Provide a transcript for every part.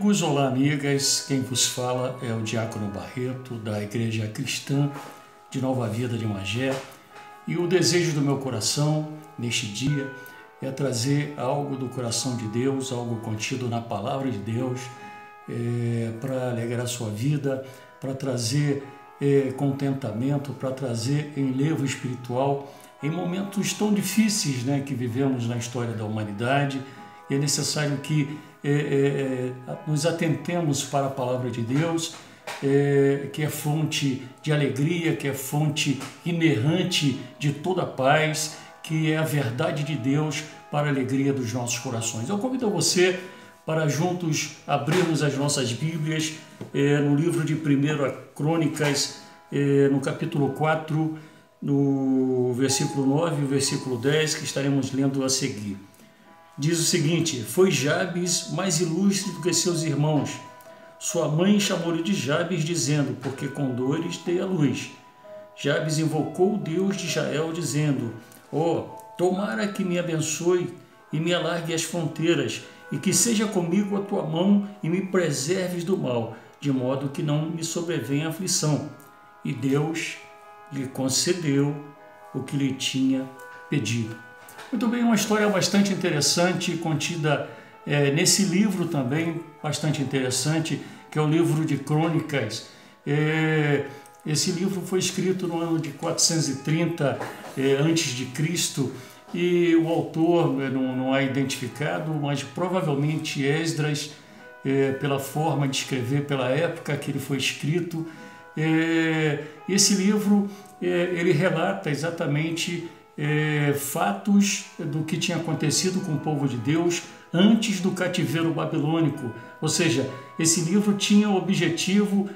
amigos, olá amigas, quem vos fala é o Diácono Barreto da Igreja Cristã de Nova Vida de Magé, e o desejo do meu coração neste dia é trazer algo do coração de Deus, algo contido na Palavra de Deus, para alegrar a sua vida, para trazer contentamento, para trazer enlevo espiritual em momentos tão difíceis, que vivemos na história da humanidade. É necessário que nos atentemos para a Palavra de Deus, que é fonte de alegria, que é fonte inerrante de toda a paz, que é a verdade de Deus para a alegria dos nossos corações. Eu convido você para juntos abrirmos as nossas Bíblias no livro de 1 Crônicas, no capítulo 4, no versículo 9 e o versículo 10, que estaremos lendo a seguir. Diz o seguinte: foi Jabes mais ilustre do que seus irmãos. Sua mãe chamou-lhe de Jabes, dizendo, porque com dores dei a luz. Jabes invocou o Deus de Israel, dizendo, tomara que me abençoe e me alargue as fronteiras, e que seja comigo a tua mão e me preserves do mal, de modo que não me sobrevenha aflição. E Deus lhe concedeu o que lhe tinha pedido. Muito bem, uma história bastante interessante, contida nesse livro também, bastante interessante, que é o livro de Crônicas. Esse livro foi escrito no ano de 430 antes de Cristo, e o autor não é identificado, mas provavelmente Esdras, pela forma de escrever, pela época que ele foi escrito. Esse livro ele relata exatamente fatos do que tinha acontecido com o povo de Deus antes do cativeiro babilônico. Ou seja, esse livro tinha o objetivo,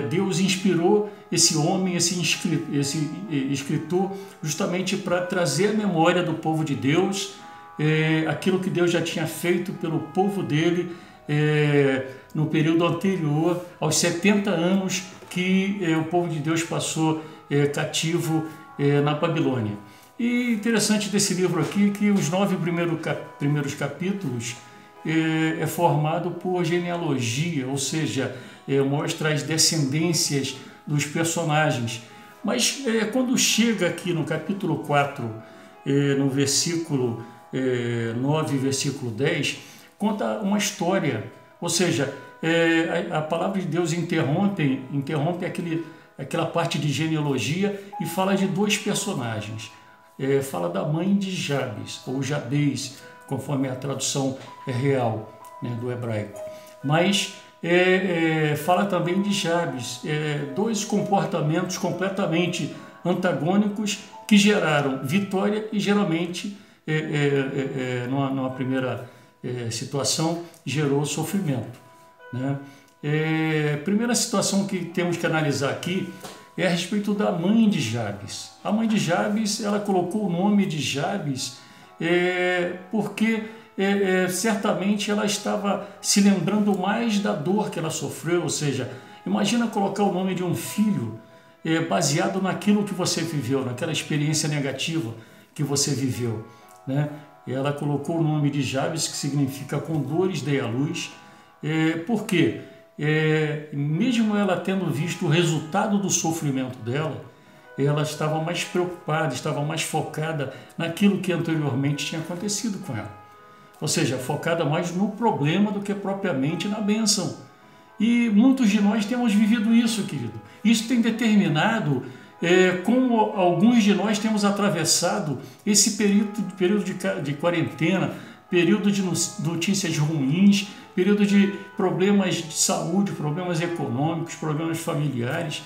Deus inspirou esse homem, esse escritor, justamente para trazer à memória do povo de Deus aquilo que Deus já tinha feito pelo povo dele no período anterior aos 70 anos que o povo de Deus passou cativo na Babilônia. E interessante desse livro aqui que os 9 primeiros capítulos é formado por genealogia, ou seja, mostra as descendências dos personagens. Mas quando chega aqui no capítulo 4, no versículo 9 e versículo 10, conta uma história, ou seja, a palavra de Deus interrompe aquela parte de genealogia e fala de dois personagens. Fala da mãe de Jabes, ou Jabez, conforme a tradução real do hebraico. Mas fala também de Jabes, dois comportamentos completamente antagônicos que geraram vitória e geralmente, numa primeira situação, gerou sofrimento. Primeira situação que temos que analisar aqui é a respeito da mãe de Jabes. A mãe de Jabes, ela colocou o nome de Jabes porque certamente ela estava se lembrando mais da dor que ela sofreu. Ou seja, imagina colocar o nome de um filho baseado naquilo que você viveu, naquela experiência negativa que você viveu. Ela colocou o nome de Jabes, que significa com dores dei a luz. Por quê? Mesmo ela tendo visto o resultado do sofrimento dela, ela estava mais preocupada, estava mais focada naquilo que anteriormente tinha acontecido com ela. Ou seja, focada mais no problema do que propriamente na bênção. E muitos de nós temos vivido isso, querido. Isso tem determinado como alguns de nós temos atravessado esse período de quarentena, período de notícias ruins, período de problemas de saúde, problemas econômicos, problemas familiares.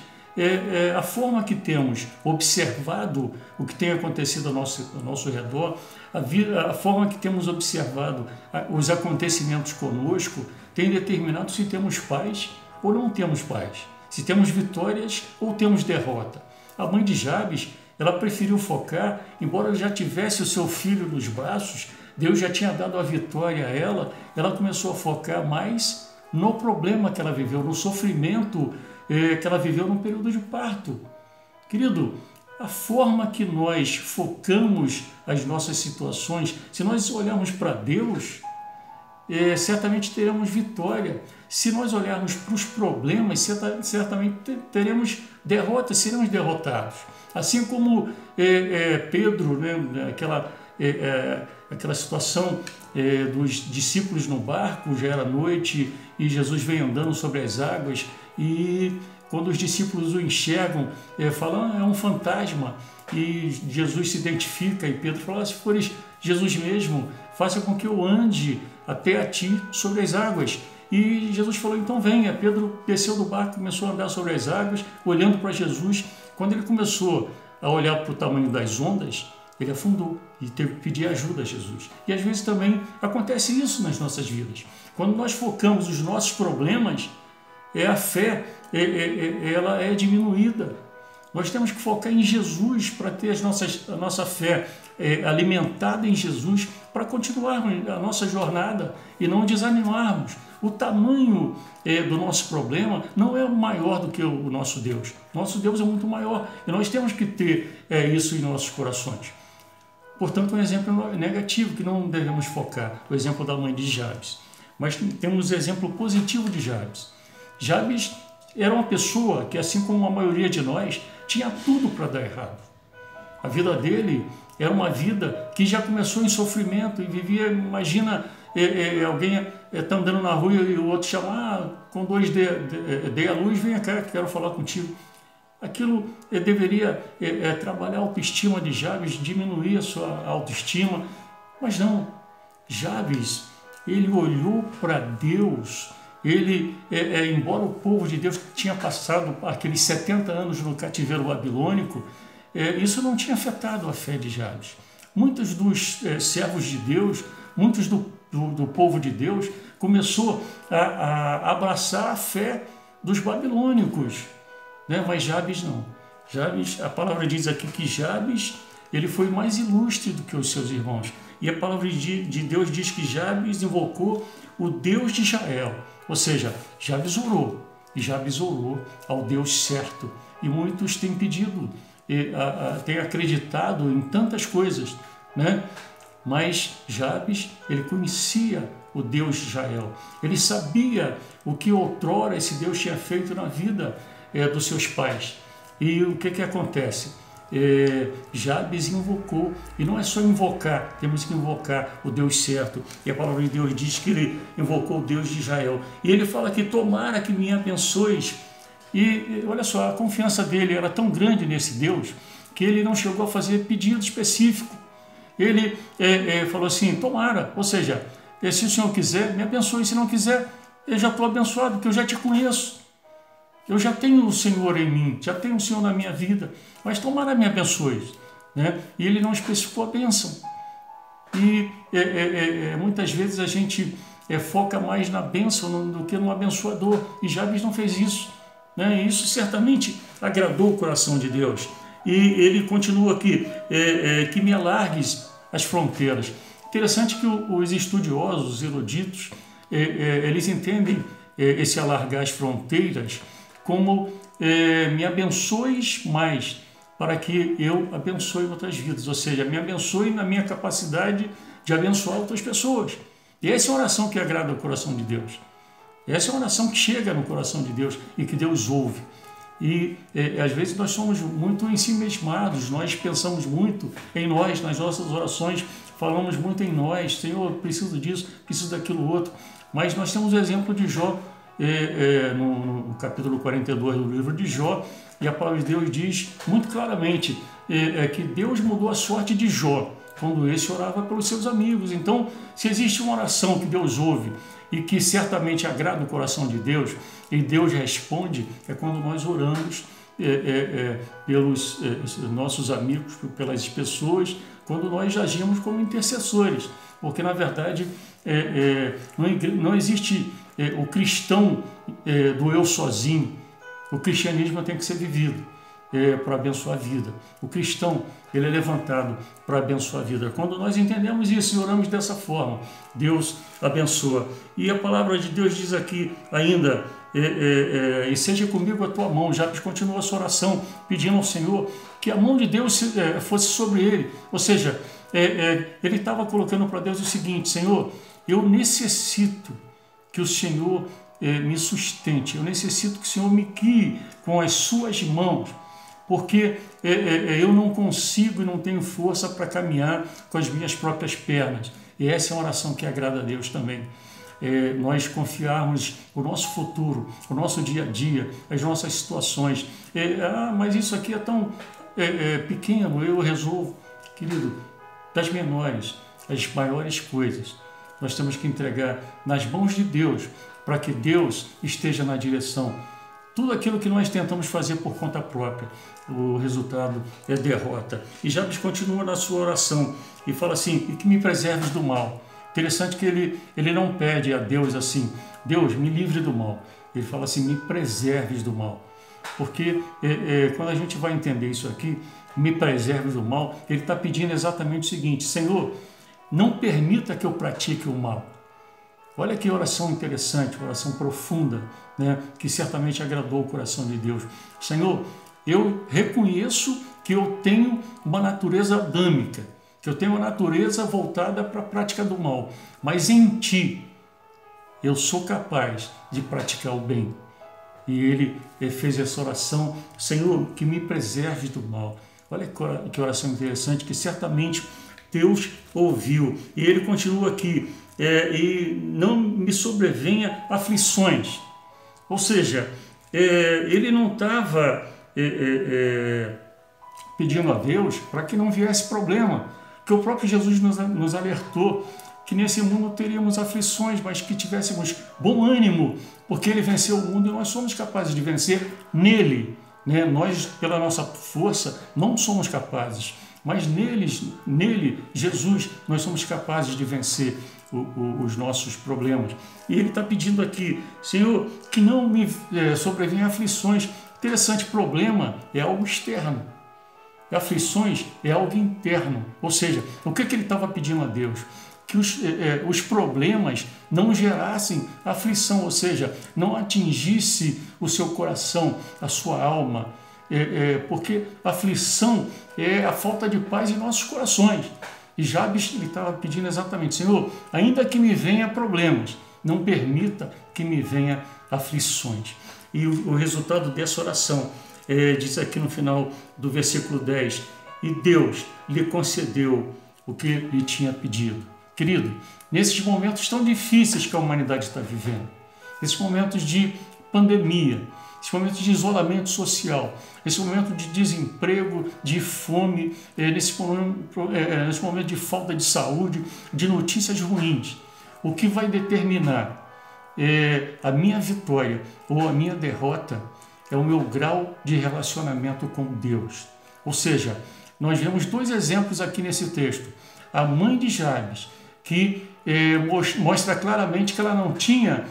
A forma que temos observado o que tem acontecido ao nosso redor, a forma que temos observado os acontecimentos conosco, tem determinado se temos paz ou não temos paz, se temos vitórias ou temos derrota. A mãe de Jabes, ela preferiu focar, embora já tivesse o seu filho nos braços, Deus já tinha dado a vitória a ela, ela começou a focar mais no problema que ela viveu, no sofrimento que ela viveu no período de parto. Querido, a forma que nós focamos as nossas situações, se nós olharmos para Deus, certamente teremos vitória. Se nós olharmos para os problemas, certamente teremos derrota, seremos derrotados. Assim como Pedro, né, aquela situação dos discípulos no barco, já era noite e Jesus vem andando sobre as águas, e quando os discípulos o enxergam, falam, é um fantasma, e Jesus se identifica, e Pedro fala, se fores Jesus mesmo, faça com que eu ande até a ti sobre as águas. E Jesus falou, então venha. Pedro desceu do barco, começou a andar sobre as águas, olhando para Jesus. Quando ele começou a olhar para o tamanho das ondas, ele afundou e teve que pedir ajuda a Jesus. E às vezes também acontece isso nas nossas vidas. Quando nós focamos os nossos problemas, a fé ela é diminuída. Nós temos que focar em Jesus para ter a nossa fé alimentada em Jesus, para continuarmos a nossa jornada e não desanimarmos. O tamanho do nosso problema não é maior do que o nosso Deus. Nosso Deus é muito maior e nós temos que ter isso em nossos corações. Portanto, um exemplo negativo que não devemos focar, o exemplo da mãe de Jabes. Mas temos o exemplo positivo de Jabes. Jabes era uma pessoa que, assim como a maioria de nós, tinha tudo para dar errado. A vida dele era uma vida que já começou em sofrimento e vivia, imagina, alguém está andando na rua e o outro chama, com 2 dê a luz, vem cá, quero falar contigo. Aquilo deveria trabalhar a autoestima de Jabes, diminuir a sua autoestima, mas não. Jabes, ele olhou para Deus. Ele, embora o povo de Deus tinha passado aqueles 70 anos no cativeiro babilônico, isso não tinha afetado a fé de Jabes. Muitos dos servos de Deus, muitos do povo de Deus, começou a abraçar a fé dos babilônicos, né? Mas Jabes não. Jabes, a palavra diz aqui que Jabes, ele foi mais ilustre do que os seus irmãos. E a palavra de Deus diz que Jabes invocou o Deus de Israel. Ou seja, Jabes orou, e Jabes orou ao Deus certo. E muitos têm pedido, têm acreditado em tantas coisas, né? Mas Jabes, ele conhecia o Deus de Israel. Ele sabia o que outrora esse Deus tinha feito na vida dos seus pais. E o que acontece? Jabes invocou, e não é só invocar, temos que invocar o Deus certo, e a palavra de Deus diz que ele invocou o Deus de Israel, e ele fala que tomara que me abençoes, e olha só, a confiança dele era tão grande nesse Deus, que ele não chegou a fazer pedido específico, ele falou assim, tomara, ou seja, se o Senhor quiser, me abençoe, se não quiser, eu já estou abençoado, porque eu já te conheço. Eu já tenho o Senhor em mim, já tenho o Senhor na minha vida, mas tomara me abençoe. Né? E ele não especificou a bênção. E muitas vezes a gente foca mais na bênção do que no abençoador. E Jabes não fez isso. Né? E isso certamente agradou o coração de Deus. E ele continua aqui, que me alargues as fronteiras. Interessante que os estudiosos, os eruditos, eles entendem esse alargar as fronteiras como me abençoes mais, para que eu abençoe outras vidas, ou seja, me abençoe na minha capacidade de abençoar outras pessoas. E essa é a oração que agrada o coração de Deus. Essa é a oração que chega no coração de Deus e que Deus ouve. E às vezes nós somos muito ensimesmados, nós pensamos muito em nós, nas nossas orações, falamos muito em nós, Senhor, preciso disso, preciso daquilo outro. Mas nós temos o exemplo de Jó, no capítulo 42 do livro de Jó, e a palavra de Deus diz muito claramente que Deus mudou a sorte de Jó quando esse orava pelos seus amigos. Então, se existe uma oração que Deus ouve e que certamente agrada o coração de Deus, e Deus responde, é quando nós oramos pelos nossos amigos, pelas pessoas, quando nós agimos como intercessores, porque na verdade não existe o cristão do eu sozinho. O cristianismo tem que ser vivido para abençoar a vida. O cristão, ele é levantado para abençoar a vida. Quando nós entendemos isso e oramos dessa forma, Deus abençoa. E a palavra de Deus diz aqui ainda, e seja comigo a tua mão. Jabes continua a sua oração, pedindo ao Senhor que a mão de Deus fosse sobre ele. Ou seja, ele estava colocando para Deus o seguinte, Senhor, eu necessito que o Senhor me sustente, eu necessito que o Senhor me guie com as suas mãos, porque eu não consigo e não tenho força para caminhar com as minhas próprias pernas. E essa é uma oração que agrada a Deus também. Nós confiarmos o nosso futuro, o nosso dia a dia, as nossas situações. Mas isso aqui é tão pequeno, eu resolvo. Querido, das menores às maiores coisas, nós temos que entregar nas mãos de Deus, para que Deus esteja na direção. Tudo aquilo que nós tentamos fazer por conta própria, o resultado é derrota. E Jabes continua na sua oração e fala assim: e que me preserves do mal. Interessante que ele não pede a Deus assim: Deus, me livre do mal. Ele fala assim: me preserves do mal. Porque quando a gente vai entender isso aqui, me preserves do mal, ele está pedindo exatamente o seguinte: Senhor, não permita que eu pratique o mal. Olha que oração interessante, oração profunda, né, que certamente agradou o coração de Deus. Senhor, eu reconheço que eu tenho uma natureza adâmica, que eu tenho uma natureza voltada para a prática do mal, mas em Ti eu sou capaz de praticar o bem. E ele fez essa oração: Senhor, que me preserve do mal. Olha que oração interessante, que certamente Deus ouviu. E ele continua aqui: e não me sobrevenha aflições. Ou seja, ele não estava pedindo a Deus para que não viesse problema, que o próprio Jesus nos alertou que nesse mundo teríamos aflições, mas que tivéssemos bom ânimo, porque ele venceu o mundo e nós somos capazes de vencer nele. Né? Nós, pela nossa força, não somos capazes, mas nele, Jesus, nós somos capazes de vencer os nossos problemas. E ele está pedindo aqui: Senhor, que não me sobrevenham aflições. Interessante, problema é algo externo, aflições é algo interno. Ou seja, o que ele estava pedindo a Deus? Que os problemas não gerassem aflição, ou seja, não atingisse o seu coração, a sua alma, porque aflição é a falta de paz em nossos corações. E Jabes estava pedindo exatamente: Senhor, ainda que me venha problemas, não permita que me venha aflições. E o resultado dessa oração diz aqui no final do versículo 10: e Deus lhe concedeu o que lhe tinha pedido. Querido, nesses momentos tão difíceis que a humanidade está vivendo, nesses momentos de pandemia, esse momento de isolamento social, esse momento de desemprego, de fome, nesse momento de falta de saúde, de notícias ruins, o que vai determinar a minha vitória ou a minha derrota é o meu grau de relacionamento com Deus. Ou seja, nós vemos dois exemplos aqui nesse texto. A mãe de Jabes, que mostra claramente que ela não tinha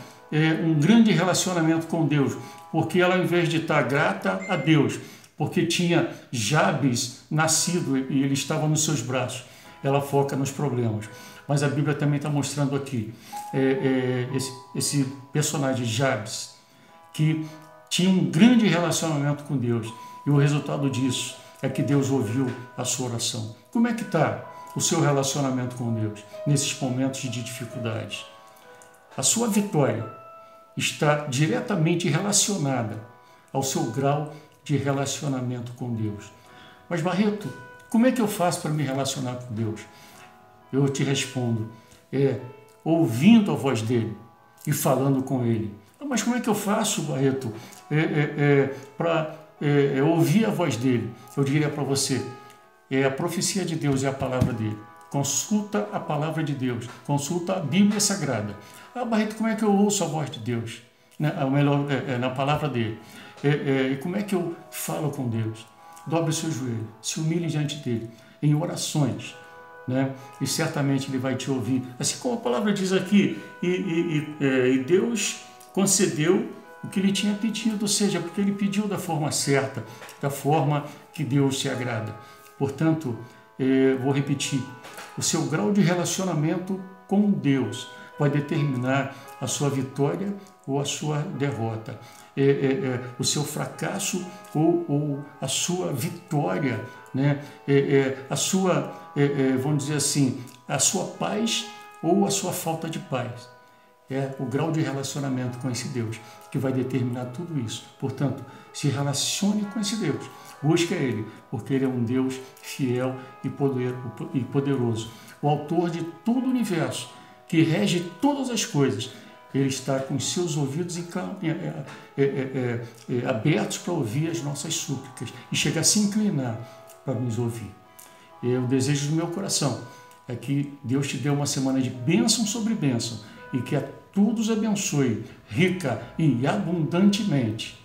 um grande relacionamento com Deus, porque ela, ao invés de estar grata a Deus, porque tinha Jabes nascido e ele estava nos seus braços, ela foca nos problemas. Mas a Bíblia também está mostrando aqui esse personagem Jabes, que tinha um grande relacionamento com Deus, e o resultado disso é que Deus ouviu a sua oração. Como é que está o seu relacionamento com Deus nesses momentos de dificuldade? A sua vitória está diretamente relacionada ao seu grau de relacionamento com Deus. Mas, Barreto, como é que eu faço para me relacionar com Deus? Eu te respondo: ouvindo a voz dele e falando com ele. Mas como é que eu faço, Barreto, para ouvir a voz dele? Eu diria para você: a profecia de Deus é a palavra dele. Consulta a palavra de Deus, consulta a Bíblia Sagrada. Barreto, como é que eu ouço a voz de Deus? Ou melhor, na palavra dele. Como é que eu falo com Deus? Dobre o seu joelho, se humilhe diante dele, em orações, né? E certamente ele vai te ouvir. Assim como a palavra diz aqui, e Deus concedeu o que ele tinha pedido, ou seja, porque ele pediu da forma certa, da forma que Deus se agrada. Portanto, vou repetir: o seu grau de relacionamento com Deus vai determinar a sua vitória ou a sua derrota, o seu fracasso ou a sua vitória, né? A sua, vamos dizer assim, a sua paz ou a sua falta de paz. É o grau de relacionamento com esse Deus que vai determinar tudo isso. Portanto, se relacione com esse Deus. Busque a Ele, porque Ele é um Deus fiel e poderoso. O autor de todo o universo, que rege todas as coisas. Ele está com os seus ouvidos abertos para ouvir as nossas súplicas e chega a se inclinar para nos ouvir. O desejo do meu coração é que Deus te dê uma semana de bênção sobre bênção e que a todos abençoe rica e abundantemente.